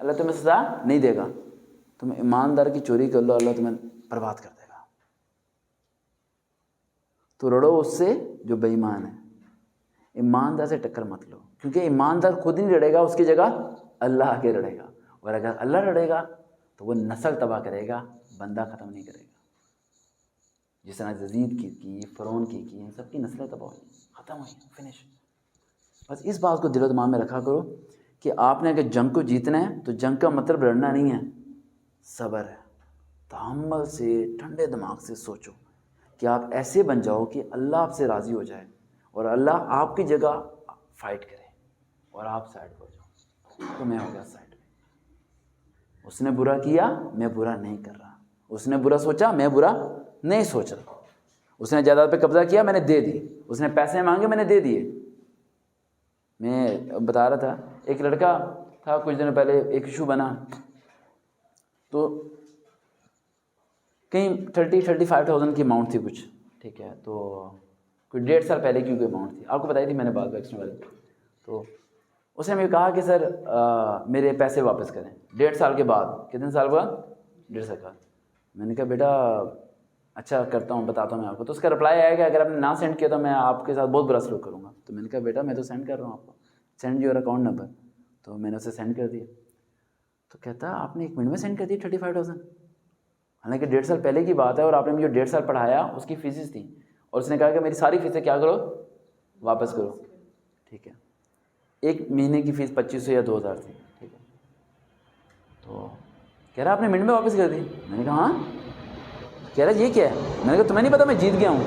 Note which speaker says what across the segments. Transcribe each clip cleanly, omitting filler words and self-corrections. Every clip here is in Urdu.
Speaker 1: اللہ تمہیں سزا نہیں دے گا. تم ایماندار کی چوری کر لو, اللہ تمہیں برباد کر دے گا. تو لڑو اس سے جو بے ایمان ہے. ایماندار سے ٹکر مت لو, کیونکہ ایماندار خود نہیں لڑے گا, اس کی جگہ اللہ آ کے لڑے گا. اور اگر اللہ لڑے گا تو وہ نسل تباہ کرے گا, بندہ ختم نہیں کرے گا. جس طرح یزید کی فرعون کی ان سب کی نسلیں تباہ ہوئی, ختم ہوئی, فنش. بس اس بات کو دل و دماغ میں رکھا کرو کہ آپ نے اگر جنگ کو جیتنا ہے تو جنگ کا مطلب لڑنا نہیں ہے, صبر ہے. تحمل سے, ٹھنڈے دماغ سے سوچو کہ آپ ایسے بن جاؤ کہ اللہ آپ سے راضی ہو جائے اور اللہ آپ کی جگہ فائٹ کرے اور آپ سائڈ ہو جاؤ. تو میں ہو گیا سائڈ میں. اس نے برا کیا, میں برا نہیں کر رہا. اس نے برا سوچا, میں برا نہیں سوچ رہا. اس نے جائیداد پہ قبضہ کیا, میں نے دے دی. اس نے پیسے مانگے, میں نے دے دیے. میں بتا رہا تھا ایک لڑکا تھا کچھ دنوں پہلے, ایک ایشو بنا تو کہیں 35,000 کی اماؤنٹ تھی کچھ, ٹھیک ہے. تو کوئی 1.5 سال پہلے کی کوئی اماؤنٹ تھی, آپ کو بتائی تھی میں نے بات ایکسٹرا والی. تو اس نے مجھے کہا کہ سر میرے پیسے واپس کریں 1.5 سال کے بعد. کتنے سال بعد؟ 1.5 سال بعد. میں نے کہا بیٹا اچھا کرتا ہوں, بتاتا ہوں میں آپ کو. تو اس کا رپلائی آیا کہ اگر آپ نے نہ سینڈ کیا تو میں آپ کے ساتھ بہت برا سلوک کروں گا. تو میں نے کہا بیٹا میں تو سینڈ کر رہا ہوں آپ کو, سینڈ یور اکاؤنٹ نمبر. تو میں نے اسے سینڈ کر دیا. تو کہتا آپ نے 1 منٹ میں سینڈ کر دی 35,000. حالانکہ 1.5 سال پہلے کی بات ہے اور آپ نے مجھے 1.5 سال پڑھایا, اس کی فیسز تھیں. اور اس نے کہا کہ میری ساری فیسیں کیا کرو, واپس کرو. ٹھیک ہے, 1 مہینے کی فیس 2,500 یا 2,000 تھی. ٹھیک ہے. تو کہہ رہا آپ نے منٹ میں واپس کر دی. میں نے کہا ہاں. کہہ رہا یہ کیا ہے؟ میں نے کہا تمہیں نہیں پتا میں جیت گیا ہوں,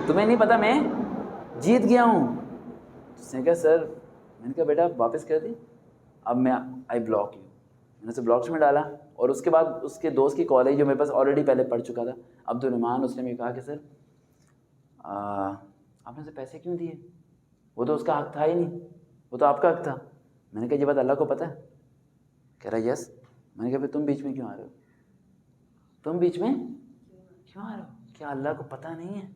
Speaker 1: تمہیں نہیں پتا میں جیت گیا ہوں. اس نے کہا سر, میں نے کہا بیٹا واپس کر دی. اب میں آئی بلاک یو. میں نے اسے بلاکس میں ڈالا. اور اس کے بعد اس کے دوست کی کال آئی جو میرے پاس آلریڈی پہلے پڑھ چکا تھا, عبدالرحمان. اس نے مجھے کہا کہ سر آپ نے اسے پیسے کیوں دیے, وہ تو اس کا حق تھا ہی نہیں, وہ تو آپ کا حق تھا. میں نے کہا یہ بات اللہ کو پتہ ہے؟ کہہ رہا یس. میں نے کہا پھر تم بیچ میں کیوں آ رہے ہو, تم بیچ میں کیوں آ رہے ہو؟ کیا اللہ کو پتہ نہیں ہے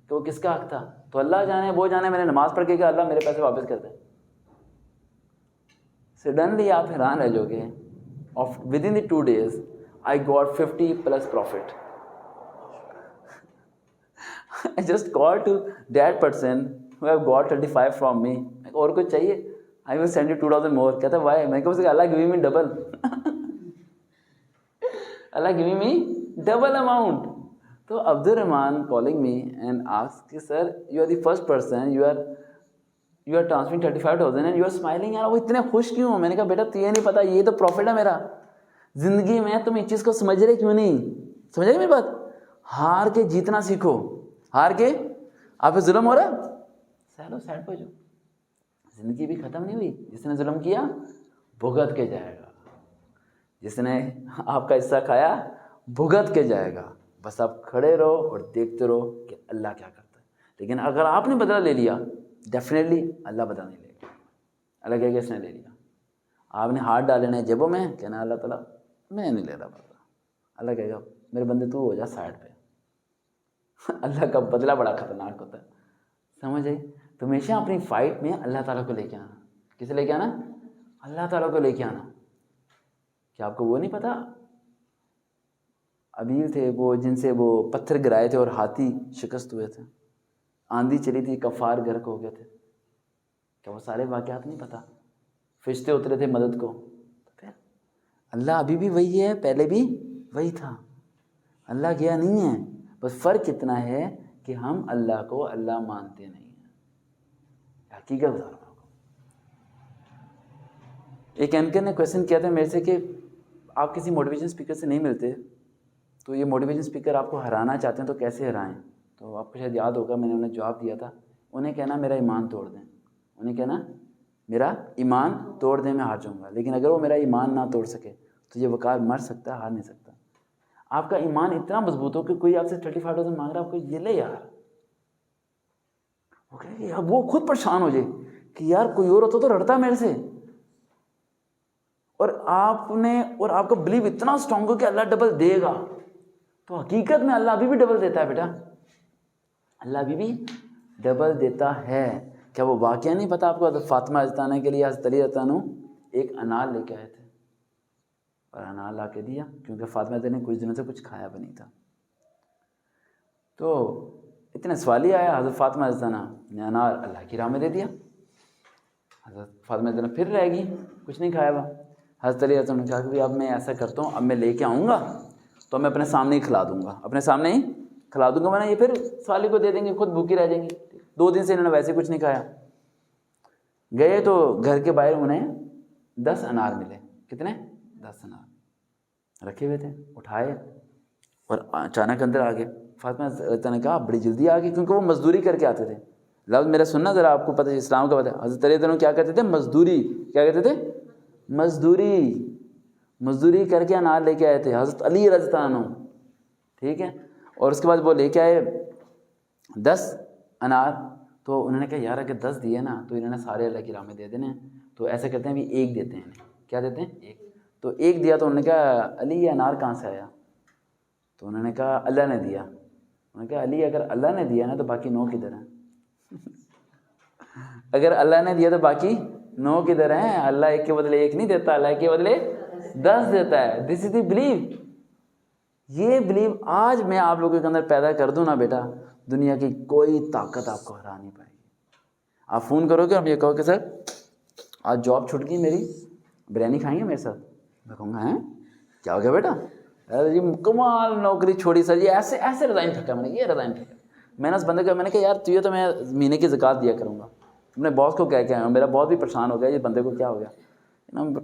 Speaker 1: کہ وہ کس کا حق تھا؟ تو اللہ جانے وہ جانے. میں نے نماز پڑھ کے کہا اللہ میرے پیسے واپس کر دے. سڈنلی آپ حیران رہ جاؤ گے, within the 2 days I got 50+ profit. I just called to that person who have got 35 from me. اور کچھ چاہیے, I will send you 2,000 more. کہتا why? میں کہا اسے اللہ giving me double. Allah giving me double amount. تو Abdurrahman calling me and asked کہ sir you are the first person, you are transferring 35,000 and you are smiling. یار وہ اتنے خوش کیوں ہو؟ میں نے کہا بیٹا تجھے نہیں پتا, یہ تو پروفٹ ہے میرا زندگی میں. تم اس چیز کو سمجھ رہے کیوں نہیں؟ سمجھ رہے میری بات؟ ہار کے جیتنا سیکھو. ہار کے آپ پہ ظلم ہو رہا ہے, سہلو سائڈ پہ جو. زندگی بھی ختم نہیں ہوئی. جس نے ظلم کیا بھگت کے جائے گا, جس نے آپ کا حصہ کھایا بھگت کے جائے گا. بس آپ کھڑے رہو اور دیکھتے رہو کہ اللہ کیا کرتا ہے. لیکن اگر آپ نے بدلہ لے لیا ڈیفینیٹلی اللہ بدلہ نہیں لے گا. اللہ کہے گا اس نے لے لیا. آپ نے ہاتھ ڈالنے ہیں جیبوں میں, کہنا اللہ تعالیٰ میں نہیں لے رہا بدلہ. اللہ کہے گا میرے بندے تو ہو جا سائڈ پہ. اللہ کا بدلہ بڑا خطرناک ہوتا ہے, سمجھ آئی؟ تو ہمیشہ اپنی فائٹ میں اللہ تعالیٰ کو لے کے آنا. کسے لے کے آنا؟ اللہ تعالیٰ کو لے کے آنا. کیا آپ کو وہ نہیں پتا ابیل تھے وہ جن سے وہ پتھر گرائے تھے اور ہاتھی شکست ہوئے تھے, آندھی چلی تھی کفار غرق ہو گئے تھے؟ کیا وہ سارے واقعات نہیں پتا؟ فرشتے اترے تھے مدد کو. پھر اللہ ابھی بھی وہی ہے, پہلے بھی وہی تھا. اللہ گیا نہیں ہے. بس فرق اتنا ہے کہ ہم اللہ کو اللہ مانتے نہیں ہیں. حقیقت بتا رہا ہوں. ایک اینکر نے کویشچن کیا تھا میرے سے کہ آپ کسی موٹیویشن اسپیکر سے نہیں ملتے تو یہ موٹیویشن اسپیکر آپ کو ہرانا چاہتے ہیں تو کیسے ہرائیں؟ تو آپ کو شاید یاد ہوگا میں نے انہیں جواب دیا تھا. انہیں کہنا میرا ایمان توڑ دیں, انہیں کہنا میرا ایمان توڑ دیں, میں ہار جاؤں گا. لیکن اگر وہ میرا ایمان نہ توڑ سکے تو یہ وقار مر سکتا ہے, ہار نہیں سکتا. آپ کا ایمان اتنا مضبوط ہو کہ کوئی آپ سے 35,000 مانگ رہا ہے, آپ کو یہ لے یار, وہ کہے کہ وہ خود پریشان ہو جائے کہ یار کوئی اور ہوتا تو لڑتا میرے سے. اور آپ کا بلیو اتنا اسٹرانگ ہو کہ اللہ ڈبل دے گا. تو حقیقت میں اللہ ابھی بھی ڈبل دیتا ہے بیٹا, اللہ ابھی بھی ڈبل دیتا ہے. کیا وہ واقعہ نہیں پتا آپ کو؟ حضرت فاطمہ رضی اللہ عنہا کے لیے حضرت علی رضی اللہ عنہ ایک انار لے کے آئے تھے. اور انار لا کے دیا، کیونکہ فاطمہ نے کچھ دنوں سے کچھ کھایا بھی نہیں تھا۔ تو اتنے سوالی آیا، حضرت فاطمہ نے انار اللہ کی راہ میں دے دیا۔ حضرت فاطمہ پھر رہ گئی، کچھ نہیں کھایا ہوا۔ حضرت علی نے کہا کہ اب میں ایسا کرتا ہوں، اب میں لے کے آؤں گا تو میں اپنے سامنے ہی کھلا دوں گا، اپنے سامنے ہی کھلا دوں گا، ورنہ یہ پھر سوالی کو دے دیں گے، خود بھوکی رہ جائیں گی۔ 2 دن سے انہوں نے ویسے کچھ نہیں کھایا۔ گئے تو گھر کے باہر انہیں 10 انار ملے۔ کتنے؟ 10 انار رکھے ہوئے تھے، اٹھائے اور اچانک اندر آ گئے۔ فاطمہ نے کہا بڑی جلدی آ گئی، کیونکہ وہ مزدوری کر کے آتے تھے۔ لفظ میرا سننا ذرا، آپ کو پتہ ہے اسلام کا پتہ ہے۔ حضرت علی کیا کرتے تھے؟ مزدوری، کیا کہتے تھے؟ مزدوری کر کے انار لے کے آئے تھے حضرت علی رضی اللہ عنہ، ٹھیک ہے۔ اور اس کے بعد وہ لے کے آئے 10 انار، تو انہوں نے کہا یار اگر 10 دیے نا تو انہوں نے سارے اللہ کی راہ میں دے دینے ہیں، تو ایسا کرتے ہیں بھی 1 دیتے ہیں۔ کیا دیتے ہیں؟ 1۔ تو 1 دیا تو انہوں نے کہا علی یہ انار کہاں سے آیا؟ تو انہوں نے کہا اللہ نے دیا۔ انہوں نے کہا علی اگر اللہ نے دیا نا تو باقی 9 کدھر ہیں؟ اگر اللہ نے دیا تو باقی 9 کدھر ہیں؟ اللہ 1 کے بدلے 1 نہیں دیتا، اللہ 1 کے بدلے 10 دیتا ہے۔ دس از دی بلیو۔ یہ بلیو آج میں آپ لوگوں کے اندر پیدا کر دوں نا بیٹا، دنیا کی کوئی طاقت آپ کو ہرا نہیں پائے گی۔ آپ فون کرو گے اور یہ کہو کہ سر آج جاب چھوٹ گئی میری، بریانی کھائیں گے میرے ساتھ؟ میں کہوں گا ہیں کیا ہو گیا بیٹا؟ ارے جی کمال نوکری چھوڑی سر، یہ ایسے رضائن پھینکا میں نے، یہ رضائن پھینکا۔ میں نے اس بندے کو میں نے کہا یار تو میں مہینے کی زکوٰۃ دیا کروں گا، اپنے باس کو کہہ کے آیا ہوں، میرا باس بھی پریشان ہو گیا یہ بندے کو کیا ہو گیا،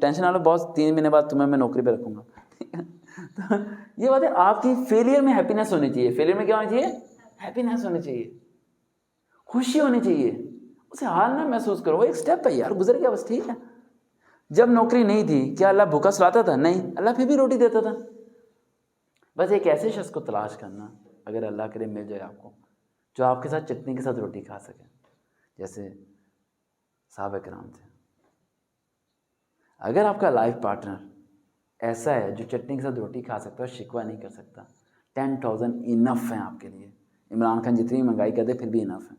Speaker 1: ٹینشن نہ لو باس، 3 مہینے بعد تمہیں میں نوکری پہ رکھوں گا۔ تو یہ بات ہے، آپ کی فیلئر میں ہیپینس ہونی چاہیے۔ فیلئر میں کیا ہونی چاہیے؟ ہیپینس ہونی چاہیے، خوشی ہونی چاہیے، اسے حال نہ محسوس کرو، وہ ایک سٹیپ ہے یار، گزر گیا بس، ٹھیک ہے۔ جب نوکری نہیں تھی کیا اللہ بھوکا سلاتا تھا؟ نہیں، اللہ پھر بھی روٹی دیتا تھا۔ بس ایک ایسے شخص کو تلاش کرنا، اگر اللہ کرے مل جائے آپ کو، جو آپ کے ساتھ چٹنی کے ساتھ روٹی کھا سکے، جیسے صحابہ کرام تھے۔ اگر آپ کا لائف پارٹنر ایسا ہے جو چٹنی کے ساتھ روٹی کھا سکتا ہے اور شکوہ نہیں کر سکتا، 10,000 انف ہیں آپ کے لیے۔ عمران خان جتنی مہنگائی کرتے پھر بھی انف ہے،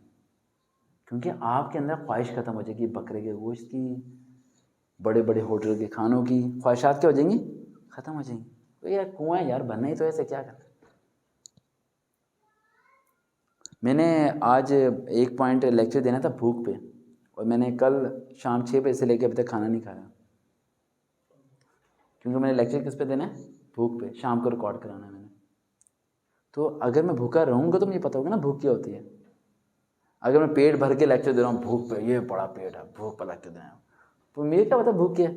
Speaker 1: کیونکہ آپ کے اندر خواہش ختم ہو جائے گی، بکرے کے گوشت کی، بڑے بڑے ہوٹل کے کھانوں کی خواہشات کیا ہو جائیں گی؟ ختم ہو جائیں گی۔ تو یہ کنواں یار بننا ہی تو ایسے، کیا کرنا۔ میں نے آج ایک پوائنٹ لیکچر دینا تھا بھوک پہ، اور میں نے کل شام 6 بجے سے لے کے ابھی تک کھانا نہیں کھایا، کیونکہ میں نے لیکچر کس پہ دینا ہے؟ بھوک پہ، شام کو ریکارڈ کرانا ہے میں نے۔ تو اگر میں بھوکا رہوں گا تو مجھے پتہ ہوگا نا بھوک کیا ہوتی ہے۔ اگر میں پیٹ بھر کے لیکچر دے رہا ہوں بھوک پہ، یہ بڑا پیٹ ہے بھوک پہ لیکچر دے رہا ہوں، تو مجھے کیا پتا بھوک کیا ہے۔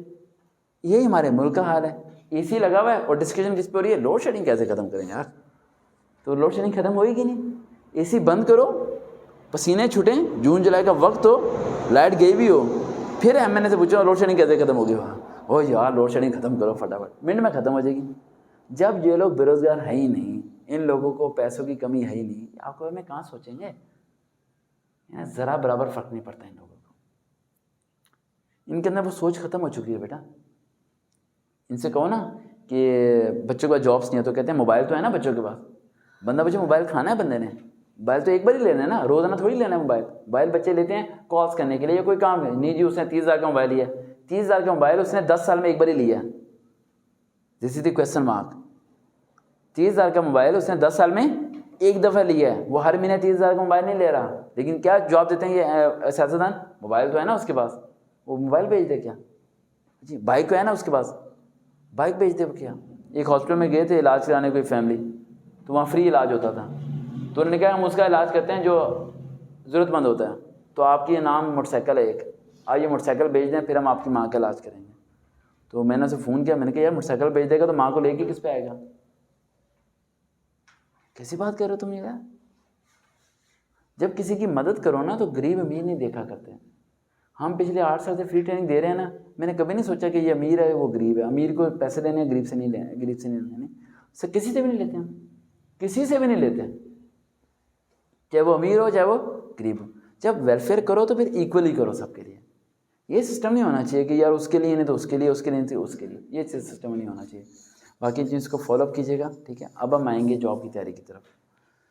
Speaker 1: یہی ہمارے ملک کا حال ہے، اے سی لگا ہوا ہے اور ڈسکشن کس پہ ہو رہی ہے؟ لوڈ شیڈنگ کیسے ختم کریں یار؟ تو لوڈ شیڈنگ ختم ہوئی کہ نہیں؟ اے سی بند کرو، پسینے چھٹیں، جون جولائی کا وقت ہو، لائٹ گئی بھی ہو، پھر ایم این اے سے پوچھو لوڈ شیڈنگ کیسے ختم ہوگی؟ وہاں او یار لوڈ شیڈنگ ختم کرو فٹافٹ، منٹ میں ختم ہو جائے گی۔ جب یہ لوگ بے روزگار ہے ہی نہیں، ان لوگوں کو پیسوں کی کمی ہے ہی نہیں، آپ کو میں کہاں سوچیں گے؟ ذرا برابر فرق نہیں پڑتا ان لوگوں کو، ان کے اندر وہ سوچ ختم ہو چکی ہے بیٹا۔ ان سے کہو نا کہ بچوں کا جابس نہیں ہے تو کہتے ہیں موبائل تو ہے نا بچوں کے پاس، بچے موبائل کھانا ہے بندے نے، موبائل تو ایک بار ہی لینا ہے نا، روزانہ تھوڑی لینا ہے موبائل بچے لیتے ہیں کالس کرنے کے لیے یا کوئی کام ہے نہیں جی، اس نے 30,000 کا موبائل لیا، 30,000 کا موبائل اس نے 10 سال میں ایک بار ہی لیا، دس از دی کویسچن مارک۔ 30,000 کا موبائل اس نے 10 سال میں ایک دفعہ لیا ہے، وہ ہر مہینے 30,000 کا موبائل نہیں لے رہا، لیکن کیا جواب دیتے ہیں یہ سیاستدان؟ موبائل تو ہے نا اس کے پاس، وہ موبائل بھیج دے کیا جی، بائک تو ہے نا اس کے پاس، بائک بھیج دے وہ کیا۔ ایک ہاسپٹل میں گئے تھے علاج کرانے کوئی فیملی، تو وہاں فری علاج ہوتا تھا، تو انہوں نے کہا ہم اس کا علاج کرتے ہیں جو ضرورت مند ہوتا ہے، تو آپ کی نام موٹر سائیکل ہے ایک، آئیے موٹر سائیکل بھیج دیں پھر ہم آپ کی ماں کا علاج کریں گے۔ تو میں نے اسے فون کیا، میں نے کہا یار موٹر سائیکل بھیج دے گا تو ماں کو لے کے کس پہ آئے گا؟ کیسی بات کر رہے ہو تم یہ؟ جب کسی کی مدد کرو نا تو غریب امیر نہیں دیکھا کرتے۔ ہم پچھلے 8 سال سے فری ٹریننگ دے رہے ہیں نا، میں نے کبھی نہیں سوچا کہ یہ امیر ہے وہ غریب ہے، امیر کو پیسے لینے ہیں غریب سے نہیں لینے، کسی سے بھی نہیں لیتے، ہم کسی سے بھی نہیں لیتے، چاہے وہ امیر ہو چاہے وہ غریب ہو۔ جب ویلفیئر کرو تو پھر ایکولی کرو سب کے لیے، یہ سسٹم نہیں ہونا چاہیے کہ یار اس کے لیے نہیں تو اس کے لیے، اس کے لیے نہیں تو اس کے لیے، یہ سسٹم نہیں ہونا چاہیے۔ باقی چیز کو فالو اپ کیجیے گا، ٹھیک ہے۔ اب ہم آئیں گے جاب کی تیاری کی طرف۔